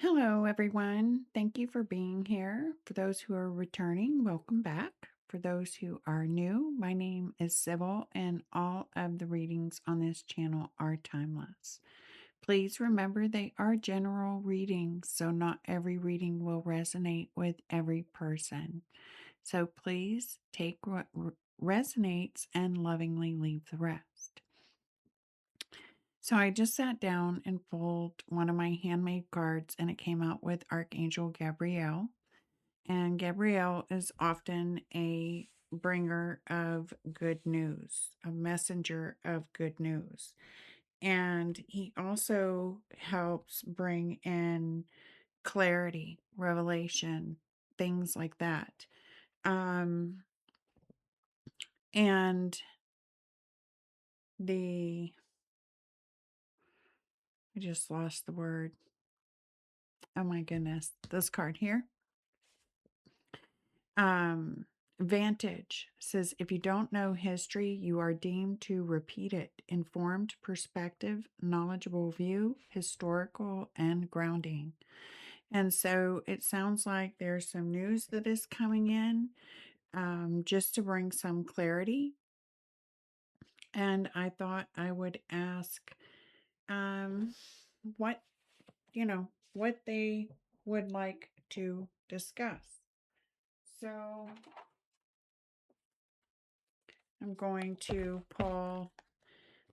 Hello, everyone. Thank you for being here. For those who are returning, welcome back. For those who are new, my name is Sybil, and all of the readings on this channel are timeless. Please remember they are general readings, so not every reading will resonate with every person. So please take what resonates and lovingly leave the rest. So I just sat down and pulled one of my handmade cards, and it came out with Archangel Gabriel. And Gabriel is often a bringer of good news, a messenger of good news. And he also helps bring in clarity, revelation, things like that. Um, and the, I just lost the word. Oh my goodness, this card here. Um, Vantage says if you don't know history, you are deemed to repeat it. Informed perspective, knowledgeable view, historical, and grounding. And so it sounds like there's some news that is coming in just to bring some clarity. And I thought I would ask um, what, what they would like to discuss. So I'm going to pull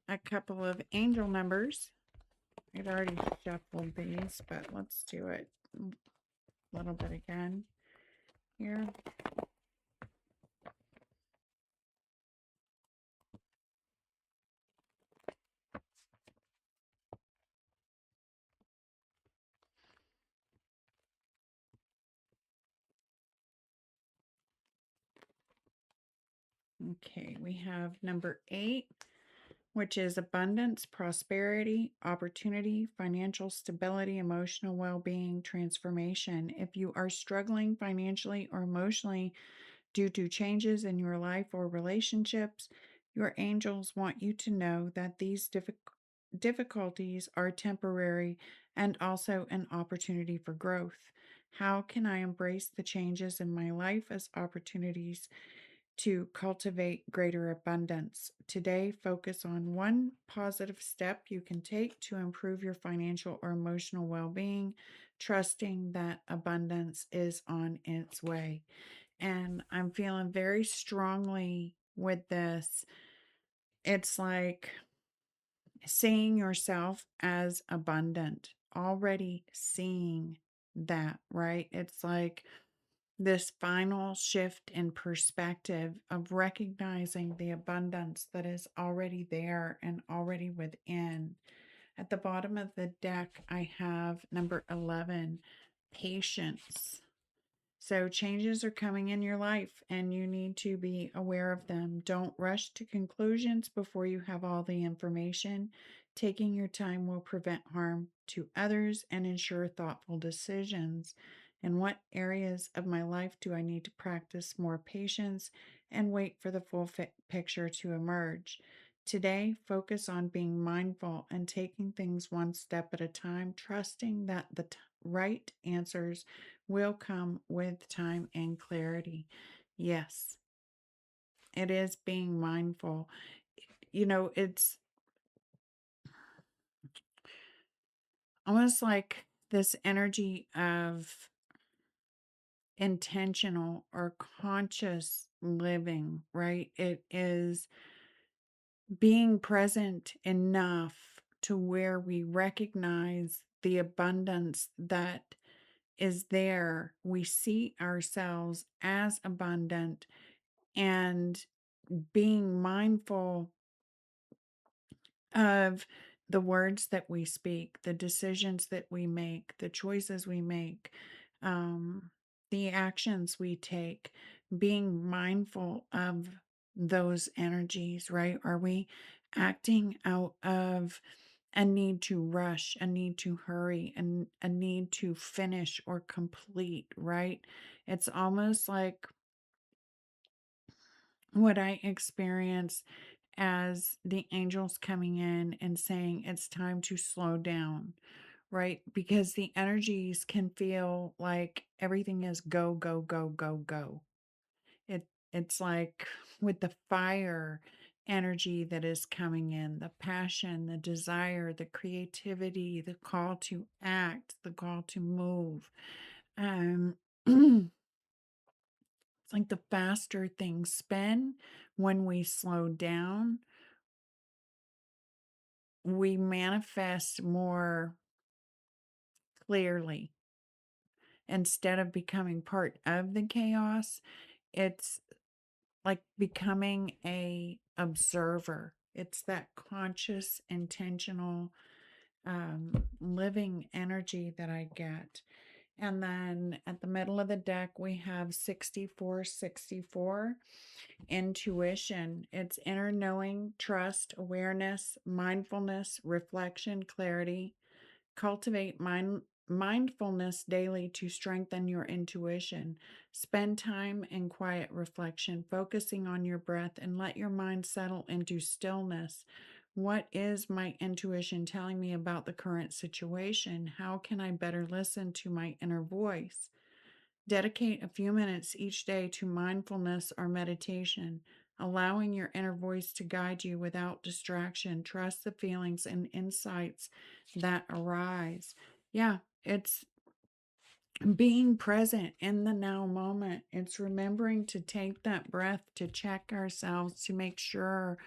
a couple of angel numbers. I'd already shuffled these, but let's do it a little bit again here. Okay, we have number 8, which is abundance, prosperity, opportunity, financial stability, emotional well-being, transformation. If you are struggling financially or emotionally due to changes in your life or relationships, your angels want you to know that these difficulties are temporary and also an opportunity for growth. How can I embrace the changes in my life as opportunities to cultivate greater abundance? Today, focus on one positive step you can take to improve your financial or emotional well being, trusting that abundance is on its way. And I'm feeling very strongly with this. It's like seeing yourself as abundant, already seeing that, right? It's like this final shift in perspective of recognizing the abundance that is already there and already within. At the bottom of the deck, I have number 11, patience. So changes are coming in your life and you need to be aware of them. Don't rush to conclusions before you have all the information. Taking your time will prevent harm to others and ensure thoughtful decisions. In what areas of my life do I need to practice more patience and wait for the full picture to emerge? Today, focus on being mindful and taking things one step at a time, trusting that the right answers will come with time and clarity. Yes, it is being mindful. It's almost like this energy of intentional or conscious living, right? It is being present enough to where we recognize the abundance that is there. We see ourselves as abundant and being mindful of the words that we speak, the decisions that we make, the choices we make, um, the actions we take, being mindful of those energies, right? Are we acting out of a need to rush, a need to hurry, and a need to finish or complete, right? It's almost like what I experience as the angels coming in and saying it's time to slow down, right? Because the energies can feel like everything is go, go, go, go, go. It's like with the fire energy that is coming in, the passion, the desire, the creativity, the call to act, the call to move. It's like the faster things spin, when we slow down, we manifest more clearly. Instead of becoming part of the chaos, it's like becoming a observer. It's that conscious, intentional, living energy that I get. And then at the middle of the deck, we have 6464, intuition. It's inner knowing, trust, awareness, mindfulness, reflection, clarity. Cultivate mindfulness daily to strengthen your intuition. Spend time in quiet reflection, focusing on your breath, and let your mind settle into stillness. What is my intuition telling me about the current situation? How can I better listen to my inner voice? Dedicate a few minutes each day to mindfulness or meditation, allowing your inner voice to guide you without distraction. Trust the feelings and insights that arise. Yeah, it's being present in the now moment. It's remembering to take that breath, to check ourselves, to make sure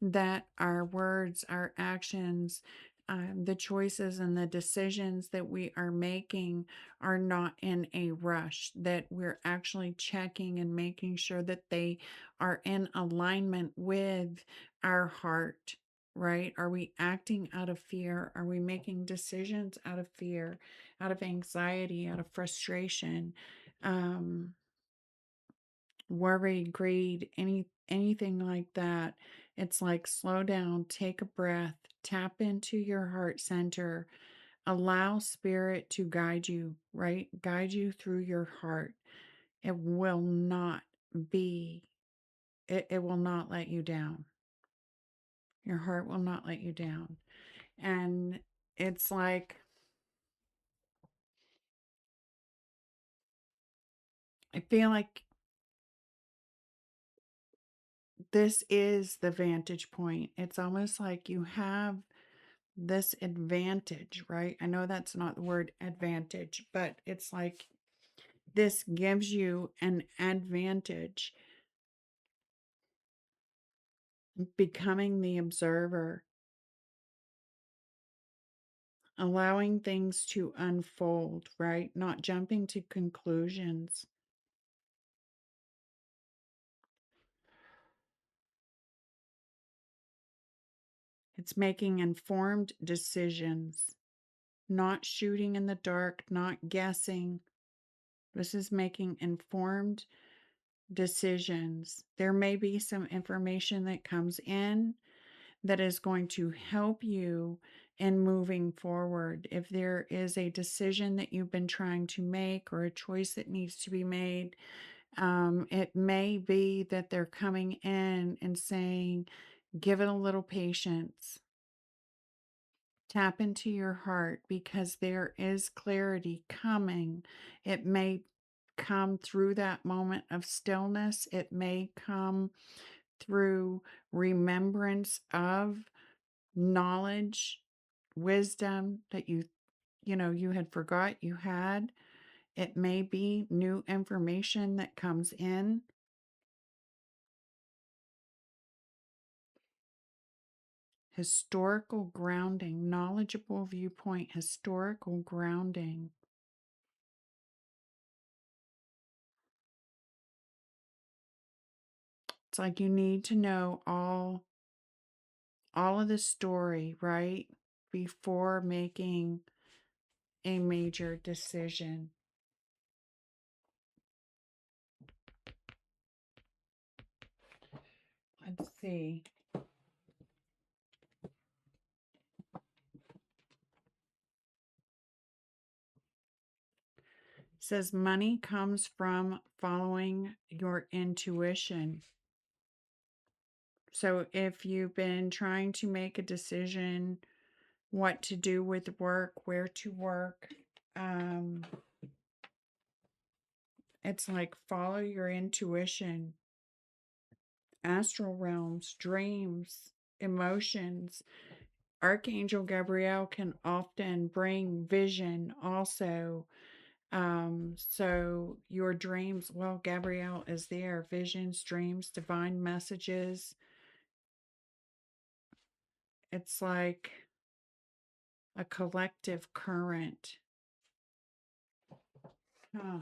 that our words, our actions, the choices and the decisions that we are making are not in a rush, that we're actually checking and making sure that they are in alignment with our heart, right? Are we acting out of fear? Are we making decisions out of fear, out of anxiety, out of frustration? Um, Worry, greed, anything like that. It's like slow down, take a breath, tap into your heart center, allow spirit to guide you, right? Guide you through your heart. It will not be, it will not let you down. Your heart will not let you down. And it's like, I feel like this is the vantage point. It's almost like you have this advantage, right? I know that's not the word advantage, but it's like this gives you an advantage, becoming the observer, allowing things to unfold, right? Not jumping to conclusions. It's making informed decisions, not shooting in the dark, not guessing. This is making informed decisions. There may be some information that comes in that is going to help you in moving forward. If there is a decision that you've been trying to make or a choice that needs to be made, it may be that they're coming in and saying, give it a little patience. Tap into your heart because there is clarity coming. It may come through that moment of stillness. It may come through remembrance of knowledge, wisdom that you had forgot you had. It may be new information that comes in. Historical grounding, knowledgeable viewpoint, historical grounding. It's like you need to know all of the story, right? Before making a major decision. Let's see. It says money comes from following your intuition. So if you've been trying to make a decision what to do with work, where to work. It's like follow your intuition, astral realms, dreams, emotions. Archangel Gabriel can often bring vision also. So your dreams, well, Gabriel is there, visions, dreams, divine messages. It's like a collective current. Huh.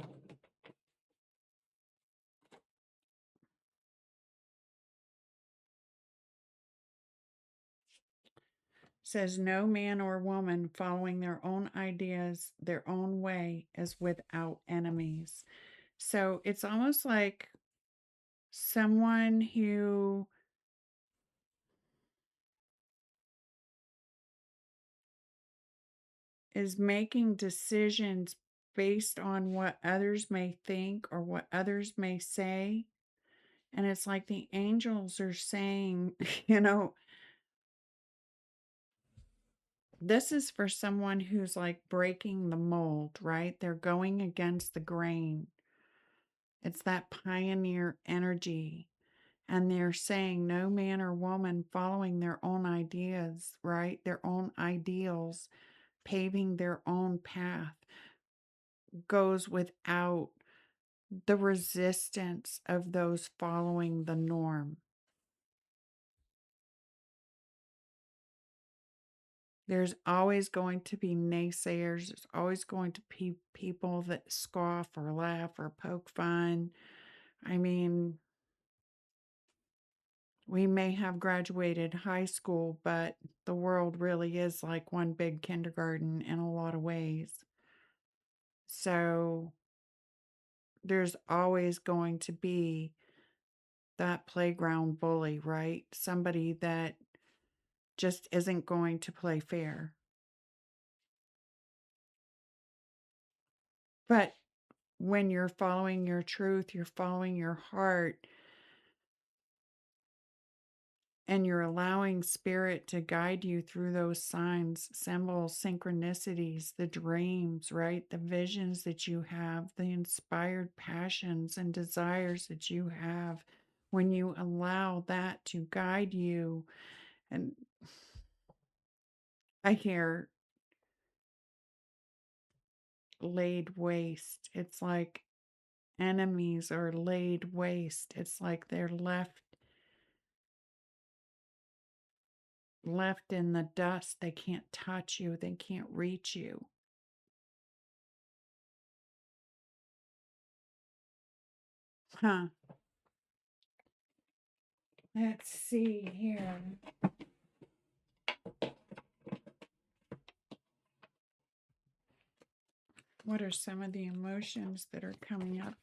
Says no man or woman following their own ideas, their own way is without enemies. So it's almost like someone who is making decisions based on what others may think or what others may say. And it's like the angels are saying, you know, this is for someone who's like breaking the mold, right? They're going against the grain. It's that pioneer energy. And they're saying no man or woman following their own ideas, right? Their own ideals, paving their own path goes without the resistance of those following the norm. There's always going to be naysayers. There's always going to be people that scoff or laugh or poke fun. I mean, we may have graduated high school, but the world really is like one big kindergarten in a lot of ways. So there's always going to be that playground bully, right? Somebody that just isn't going to play fair. But when you're following your truth, you're following your heart, and you're allowing spirit to guide you through those signs, symbols, synchronicities, the dreams, right? The visions that you have, the inspired passions and desires that you have. When you allow that to guide you, and I hear laid waste. It's like enemies are laid waste. It's like they're left in the dust. They can't touch you. They can't reach you. Huh. Let's see here. What are some of the emotions that are coming up?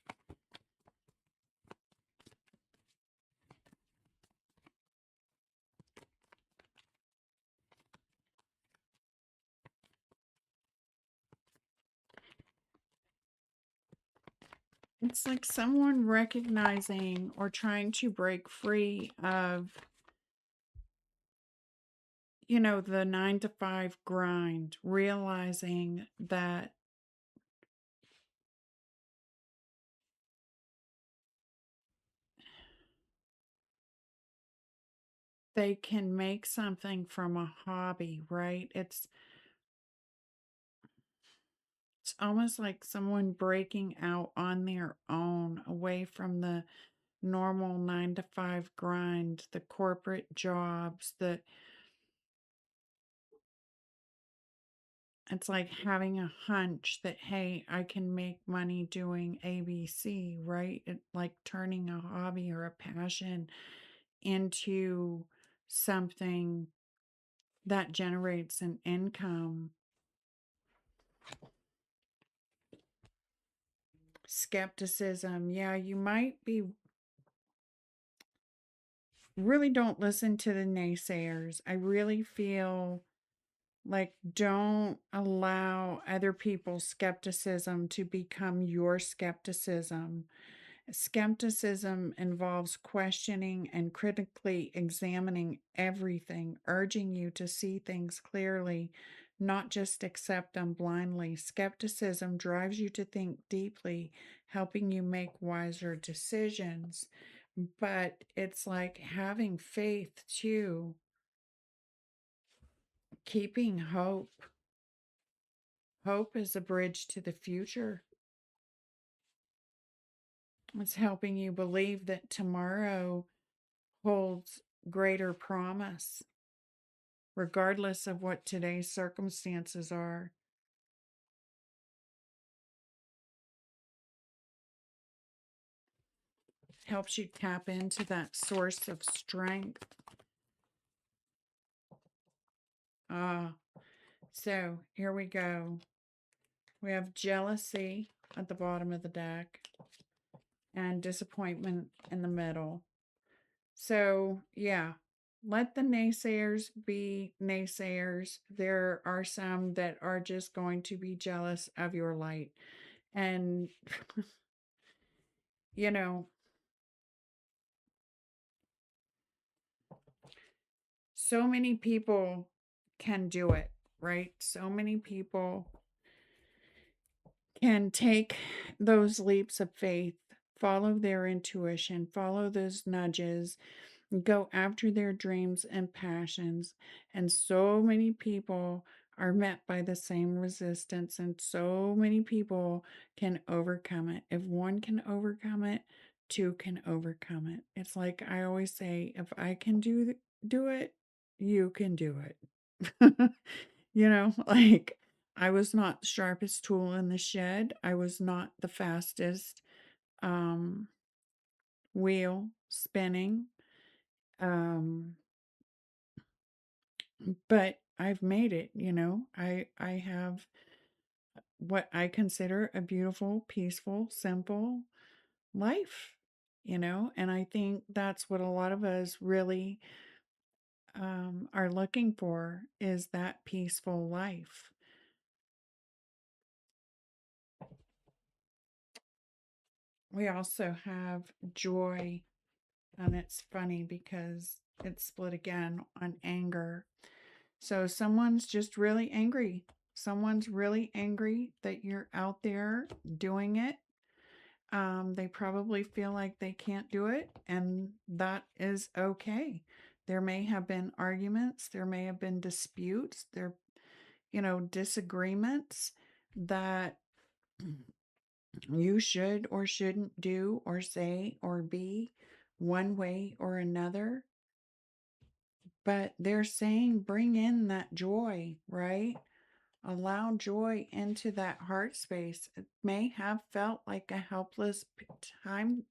It's like someone recognizing or trying to break free of, the 9 to 5 grind, realizing that they can make something from a hobby, right? It's almost like someone breaking out on their own away from the normal 9 to 5 grind, the corporate jobs, it's like having a hunch that, hey, I can make money doing ABC, right? Like turning a hobby or a passion into something that generates an income. Skepticism. Yeah, you might be, really don't listen to the naysayers. I really feel like don't allow other people's skepticism to become your skepticism. Skepticism involves questioning and critically examining everything, urging you to see things clearly, not just accept them blindly. Skepticism drives you to think deeply, helping you make wiser decisions. But it's like having faith too, keeping hope. Hope is a bridge to the future. It's helping you believe that tomorrow holds greater promise, regardless of what today's circumstances are. Helps you tap into that source of strength. Ah, so here we go. We have jealousy at the bottom of the deck and disappointment in the middle. So, yeah, let the naysayers be naysayers. There are some that are just going to be jealous of your light. And, you know, so many people can do it, right? So many people can take those leaps of faith, follow their intuition, follow those nudges, go after their dreams and passions. And so many people are met by the same resistance, and so many people can overcome it. If one can overcome it, two can overcome it. It's like I always say, if I can do it, you can do it. Like I was not the sharpest tool in the shed. I was not the fastest um wheel spinning. Um but I've made it. I have what I consider a beautiful, peaceful, simple life. And I think that's what a lot of us really are looking for is that peaceful life. We also have joy, and it's funny because it's split again on anger. So someone's just really angry. Someone's really angry that you're out there doing it. They probably feel like they can't do it, and that is okay. There may have been arguments, there may have been disputes, disagreements that you should or shouldn't do or say or be one way or another. But they're saying bring in that joy, right? Allow joy into that heart space. It may have felt like a helpless time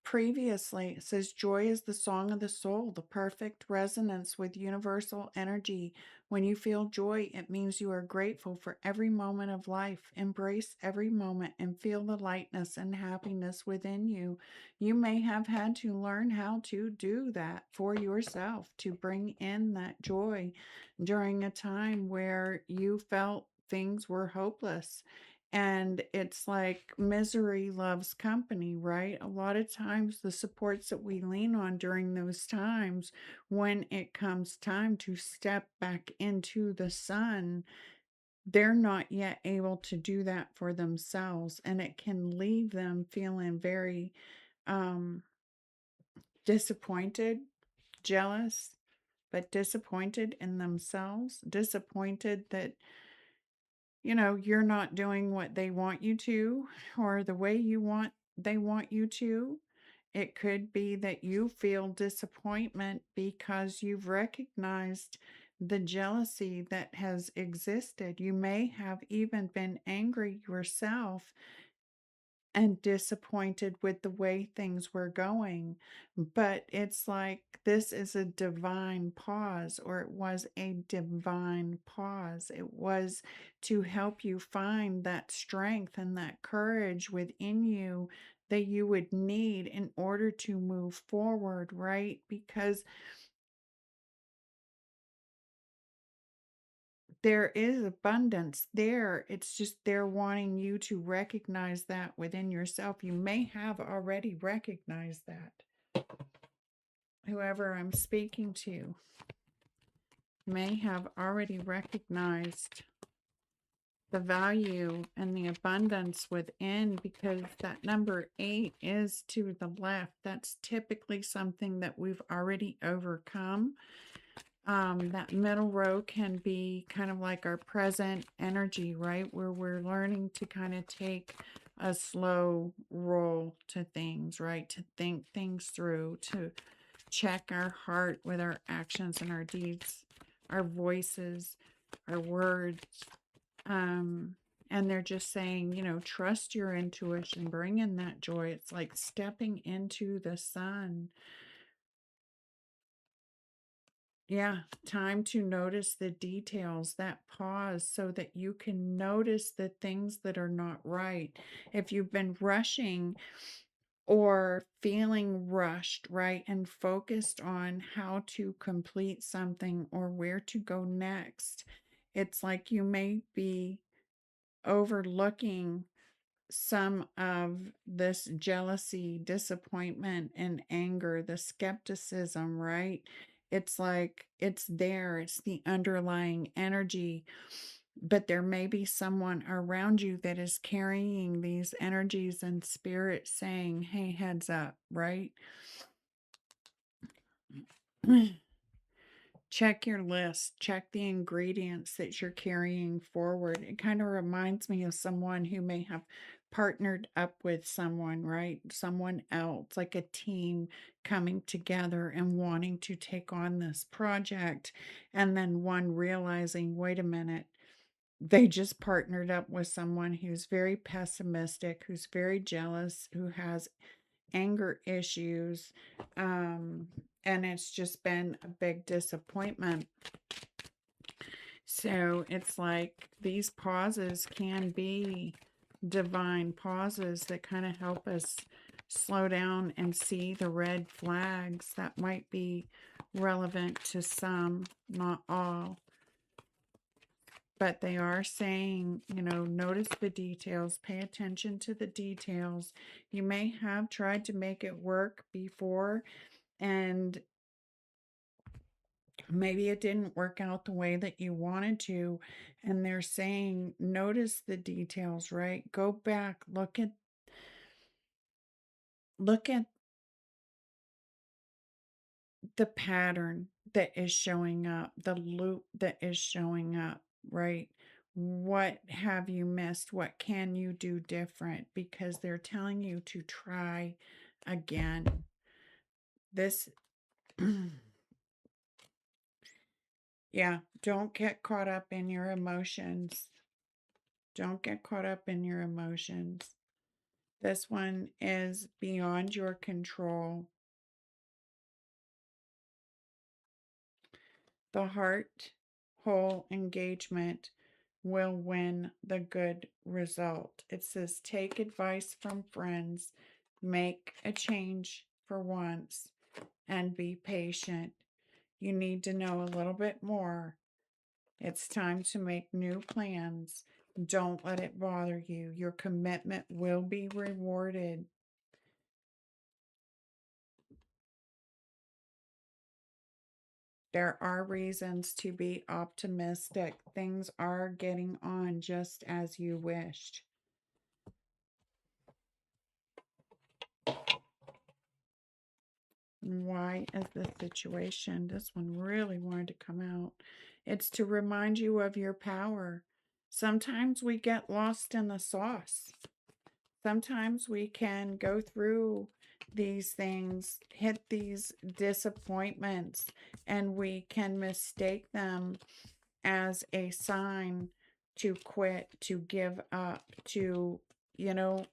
previously. It says joy is the song of the soul, the perfect resonance with universal energy. When you feel joy, it means you are grateful for every moment of life. Embrace every moment and feel the lightness and happiness within you. You may have had to learn how to do that for yourself, to bring in that joy during a time where you felt things were hopeless. And it's like misery loves company, right? A lot of times, the supports that we lean on during those times, when it comes time to step back into the sun, they're not yet able to do that for themselves. And it can leave them feeling very um, disappointed, jealous, but disappointed in themselves, disappointed that you're not doing what they want you to or the way they want you to. It could be that you feel disappointment because you've recognized the jealousy that has existed. You may have even been angry yourself and disappointed with the way things were going. But it's like this is a divine pause, or it was a divine pause. It was to help you find that strength and that courage within you that you would need in order to move forward, right? Because there is abundance there. It's just they're wanting you to recognize that within yourself. You may have already recognized that. Whoever I'm speaking to may have already recognized the value and the abundance within, because that number 8 is to the left. That's typically something that we've already overcome. That middle row can be kind of like our present energy, right? Where we're learning to kind of take a slow roll to things, right? To think things through, to check our heart with our actions and our deeds, our voices, our words. And they're just saying, trust your intuition, bring in that joy. It's like stepping into the sun. Yeah, time to notice the details, that pause, so that you can notice the things that are not right. If you've been rushing or feeling rushed, right, and focused on how to complete something or where to go next, it's like you may be overlooking some of this jealousy, disappointment, and anger, the skepticism, right? It's like it's there, it's the underlying energy, but there may be someone around you that is carrying these energies and spirit saying, hey, heads up, right? Check your list, check the ingredients that you're carrying forward. It kind of reminds me of someone who may have partnered up with someone, right? Someone else, like a team coming together and wanting to take on this project. And then one realizing, wait a minute, they just partnered up with someone who's very pessimistic, who's very jealous, who has anger issues. And it's just been a big disappointment. So it's like these pauses can be divine pauses that kind of help us slow down and see the red flags that might be relevant to some, not all. But they are saying, notice the details, pay attention to the details. You may have tried to make it work before, and maybe it didn't work out the way that you wanted to. And they're saying, notice the details, right? Go back, look at the pattern that is showing up, the loop that is showing up, right? What have you missed? What can you do different? Because they're telling you to try again. This, yeah, don't get caught up in your emotions. Don't get caught up in your emotions. This one is beyond your control. The heart whole engagement will win the good result. It says, take advice from friends, make a change for once, and be patient. You need to know a little bit more. It's time to make new plans. Don't let it bother you. Your commitment will be rewarded. There are reasons to be optimistic. Things are getting on just as you wished. Why is this situation? This one really wanted to come out. It's to remind you of your power. Sometimes we get lost in the sauce. Sometimes we can go through these things, hit these disappointments, and we can mistake them as a sign to quit, to give up, to, you know,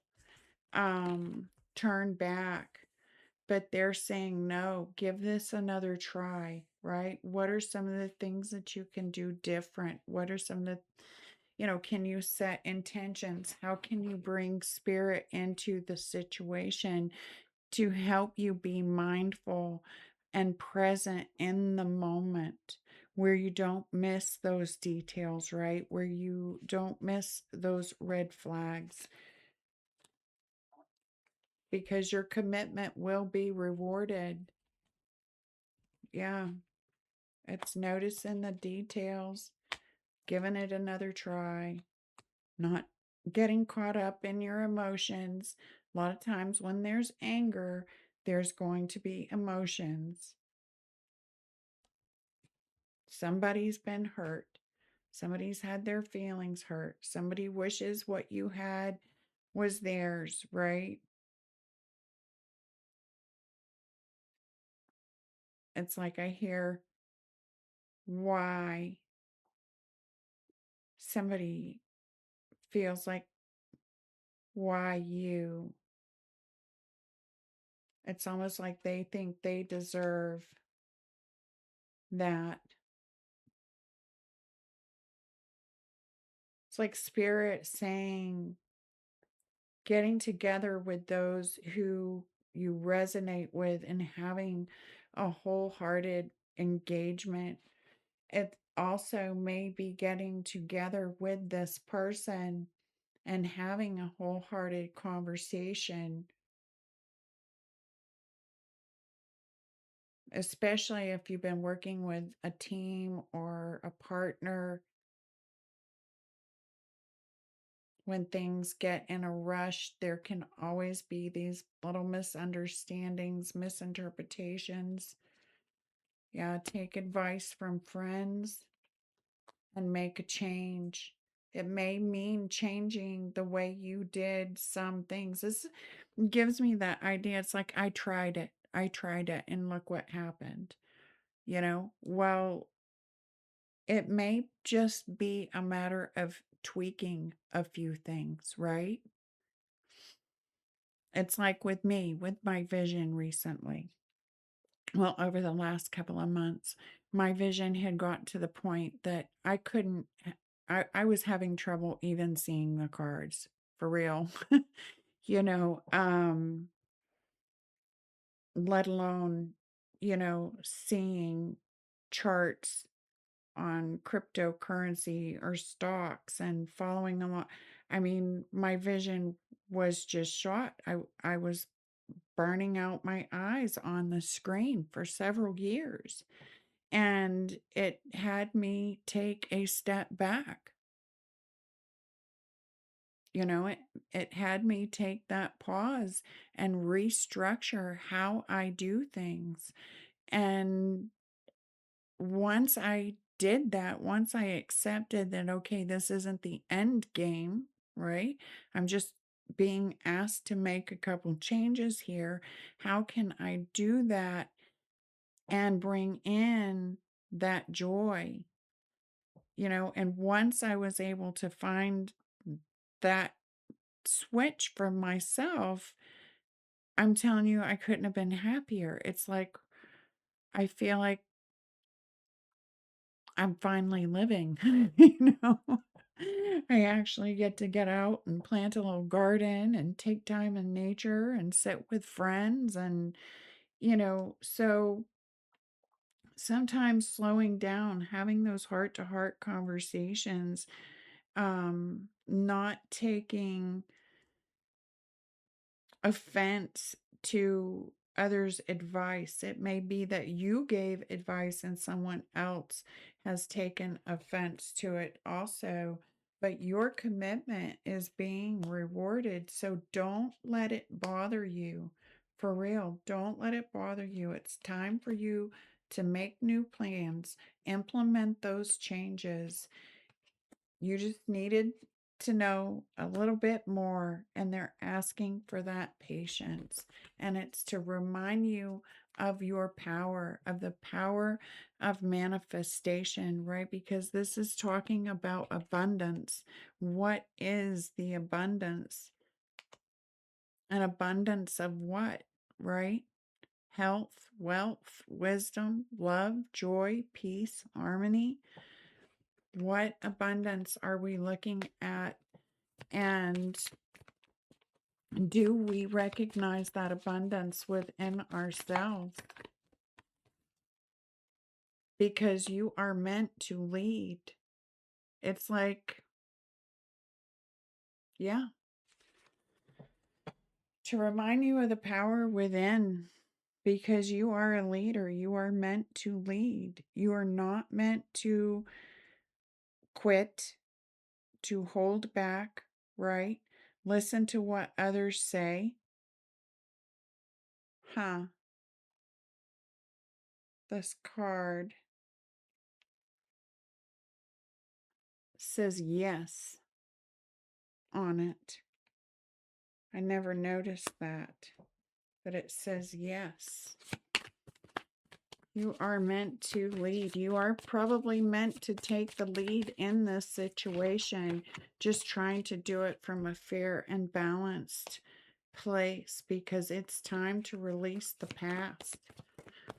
turn back. But they're saying, no, give this another try, right? What are some of the things that you can do different? What are some of the, can you set intentions? How can you bring spirit into the situation to help you be mindful and present in the moment? where you don't miss those details, right? Where you don't miss those red flags, because your commitment will be rewarded. Yeah, it's noticing the details, giving it another try, not getting caught up in your emotions. A lot of times when there's anger, there's going to be emotions. Somebody's been hurt. Somebody's had their feelings hurt. Somebody wishes what you had was theirs, right? It's like I hear why somebody feels like, why you? It's almost like they think they deserve that. It's like spirit saying, getting together with those who you resonate with and having a wholehearted engagement. It also may be getting together with this person and having a wholehearted conversation, especially if you've been working with a team or a partner. When things get in a rush, there can always be these little misunderstandings, misinterpretations. Yeah, take advice from friends and make a change. It may mean changing the way you did some things. This gives me that idea. It's like, I tried it. I tried it, and look what happened. Well, it may just be a matter of tweaking a few things, right? It's like with me, with my vision recently. Well, over the last couple of months, my vision had gotten to the point that I couldn't, I was having trouble even seeing the cards for real, you know, let alone, seeing charts on cryptocurrency or stocks and following along. I mean, my vision was just shot. I was burning out my eyes on the screen for several years. And it had me take a step back. It had me take that pause and restructure how I do things. And once I did that, once I accepted that, okay, this isn't the end game, right? I'm just being asked to make a couple changes here. How can I do that and bring in that joy? And once I was able to find that switch for myself, I'm telling you, I couldn't have been happier. It's like, I feel like I'm finally living, you know? I actually get to get out and plant a little garden and take time in nature and sit with friends. And, so sometimes slowing down, having those heart to heart conversations, not taking offense to others' advice. It may be that you gave advice and someone else has taken offense to it also, but your commitment is being rewarded. So don't let it bother you. For real, don't let it bother you. It's time for you to make new plans, implement those changes. You just needed to know a little bit more, and they're asking for that patience. And it's to remind you of your power, of the power of manifestation, right? Because this is talking about abundance. What is the abundance? An abundance of what, right? Health, wealth, wisdom, love, joy, peace, harmony. What abundance are we looking at? And do we recognize that abundance within ourselves? because you are meant to lead. It's like, yeah, to remind you of the power within, because you are a leader. You are meant to lead. You are not meant to quit, to hold back, right? Listen to what others say. Huh. This card says yes on it. I never noticed that, but it says yes. You are meant to lead. You are probably meant to take the lead in this situation, just trying to do it from a fair and balanced place, because it's time to release the past.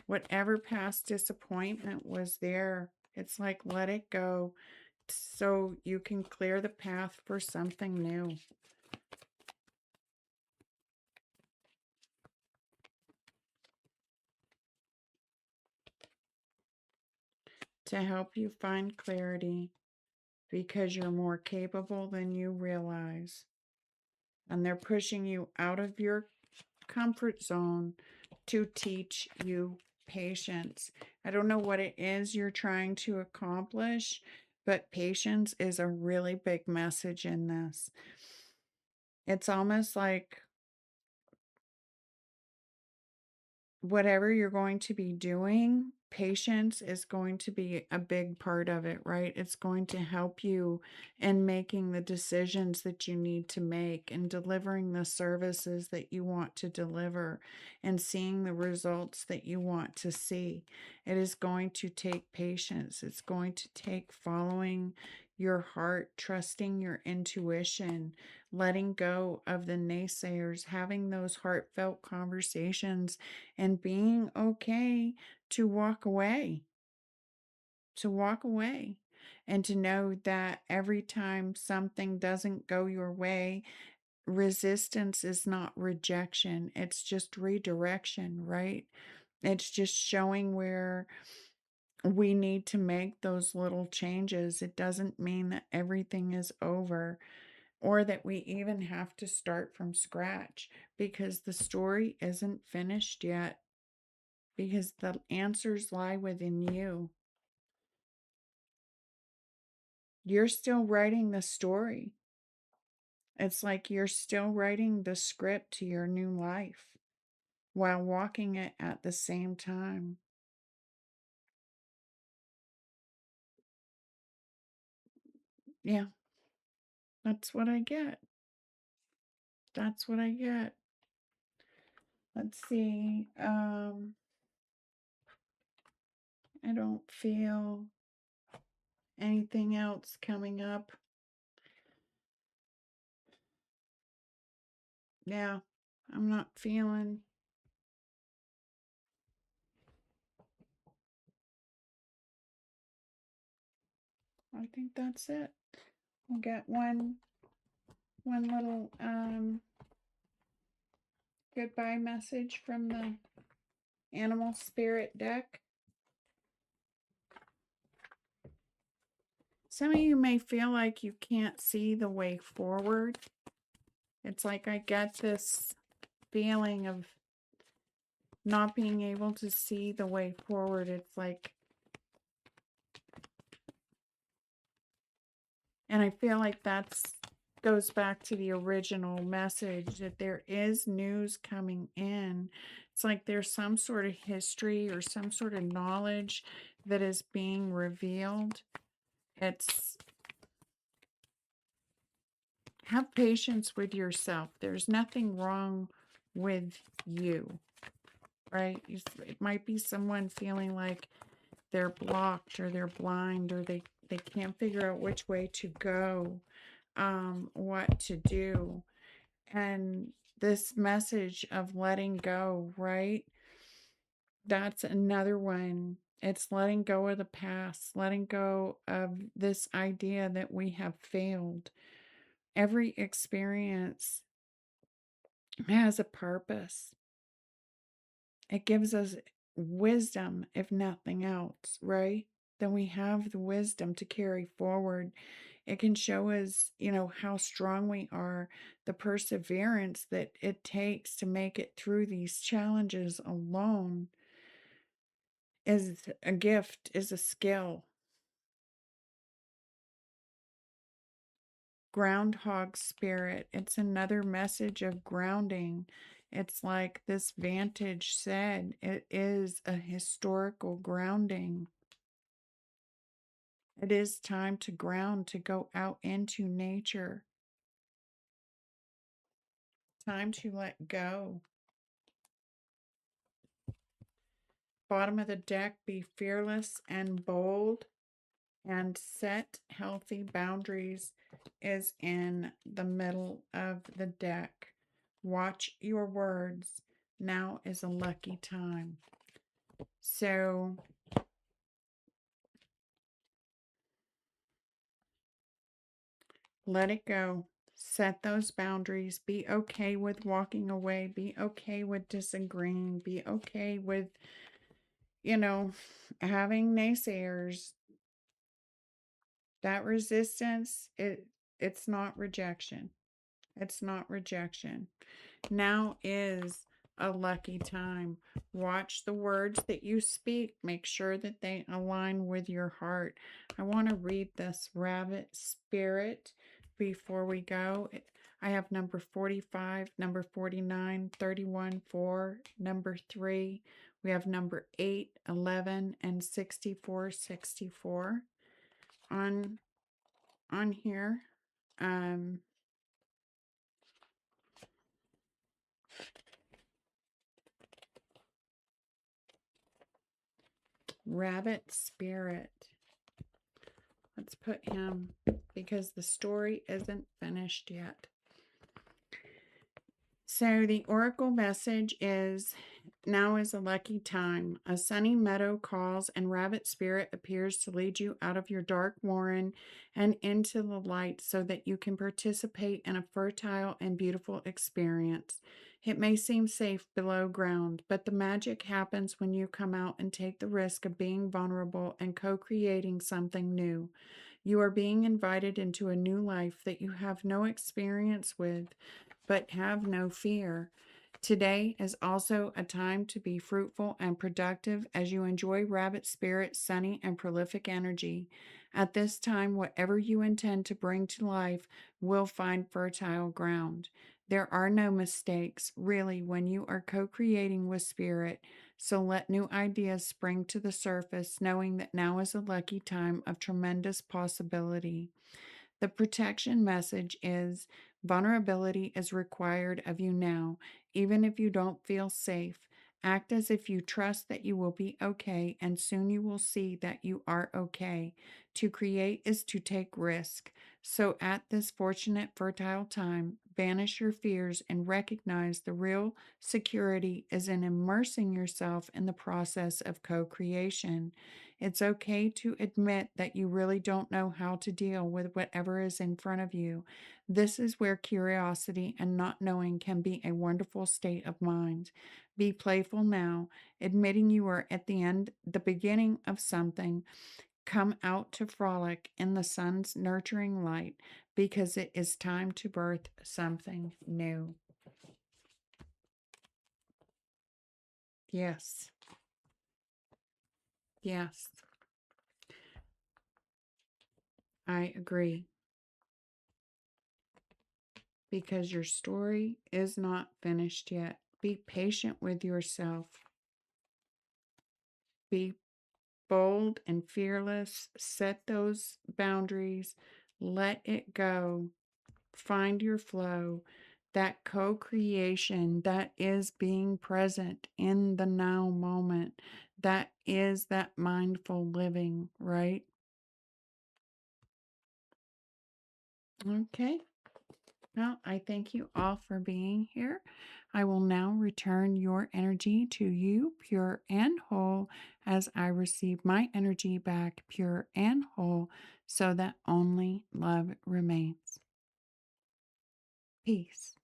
Whatever past disappointment was there, it's like, let it go so you can clear the path for something new. To help you find clarity, because you're more capable than you realize. And they're pushing you out of your comfort zone to teach you patience. I don't know what it is you're trying to accomplish, but patience is a really big message in this. It's almost like whatever you're going to be doing, patience is going to be a big part of it, right? It's going to help you in making the decisions that you need to make and delivering the services that you want to deliver and seeing the results that you want to see. It is going to take patience. It's going to take following your heart, trusting your intuition, letting go of the naysayers, having those heartfelt conversations, and being okay to walk away, and to know that every time something doesn't go your way, resistance is not rejection, it's just redirection, right? It's just showing where we need to make those little changes. It doesn't mean that everything is over or that we even have to start from scratch, because the story isn't finished yet, because the answers lie within you. You're still writing the story. It's like you're still writing the script to your new life while walking it at the same time. Yeah, that's what I get. That's what I get. Let's see. I don't feel anything else coming up. Yeah, I'm not feeling. I think that's it. We'll get one little goodbye message from the animal spirit deck. Some of you may feel like you can't see the way forward. It's like I get this feeling of not being able to see the way forward. It's like, and I feel like that's goes back to the original message, that there is news coming in. It's like there's some sort of history or some sort of knowledge that is being revealed. It's, have patience with yourself. There's nothing wrong with you, right? It might be someone feeling like they're blocked or they're blind, or they can't figure out which way to go, what to do. And this message of letting go, right? That's another one. It's letting go of the past, letting go of this idea that we have failed. Every experience has a purpose. It gives us wisdom, if nothing else, right? Then we have the wisdom to carry forward. It can show us, how strong we are, the perseverance that it takes to make it through these challenges alone is a gift, is a skill. Groundhog spirit. It's another message of grounding. It's like this vantage said, it is a historical grounding. It is time to ground, to go out into nature. Time to let go. Bottom of the deck, be fearless and bold and set healthy boundaries is in the middle of the deck. Watch your words. Now is a lucky time. So let it go. Set those boundaries. Be okay with walking away. Be okay with disagreeing. Be okay with, having naysayers. That resistance, it's not rejection. It's not rejection. Now is a lucky time. Watch the words that you speak. Make sure that they align with your heart. I want to read this rabbit spirit before we go. I have number 45, number 49, 31, 4, number 3. We have number 8, 11, and 64, 64 on here. Rabbit spirit. Let's put him because the story isn't finished yet. So the oracle message is, now is a lucky time. A sunny meadow calls, and rabbit spirit appears to lead you out of your dark warren and into the light so that you can participate in a fertile and beautiful experience. It may seem safe below ground, but the magic happens when you come out and take the risk of being vulnerable and co-creating something new. You are being invited into a new life that you have no experience with, but have no fear. Today is also a time to be fruitful and productive as you enjoy Rabbit Spirit's sunny and prolific energy. At this time, whatever you intend to bring to life will find fertile ground. There are no mistakes, really, when you are co-creating with Spirit, so let new ideas spring to the surface, knowing that now is a lucky time of tremendous possibility. The protection message is, vulnerability is required of you now, even if you don't feel safe. Act as if you trust that you will be okay, and soon you will see that you are okay. To create is to take risk. So at this fortunate, fertile time, banish your fears and recognize the real security is in immersing yourself in the process of co-creation. It's okay to admit that you really don't know how to deal with whatever is in front of you. This is where curiosity and not knowing can be a wonderful state of mind. Be playful now, admitting you are at the beginning of something. Come out to frolic in the sun's nurturing light because it is time to birth something new. Yes. Yes. I agree. Because your story is not finished yet. Be patient with yourself. Be bold and fearless. Set those boundaries. Let it go. Find your flow. That co-creation, that is being present in the now moment. That is that mindful living, right? Okay. Well, I thank you all for being here. I will now return your energy to you, pure and whole, as I receive my energy back, pure and whole, so that only love remains. Peace.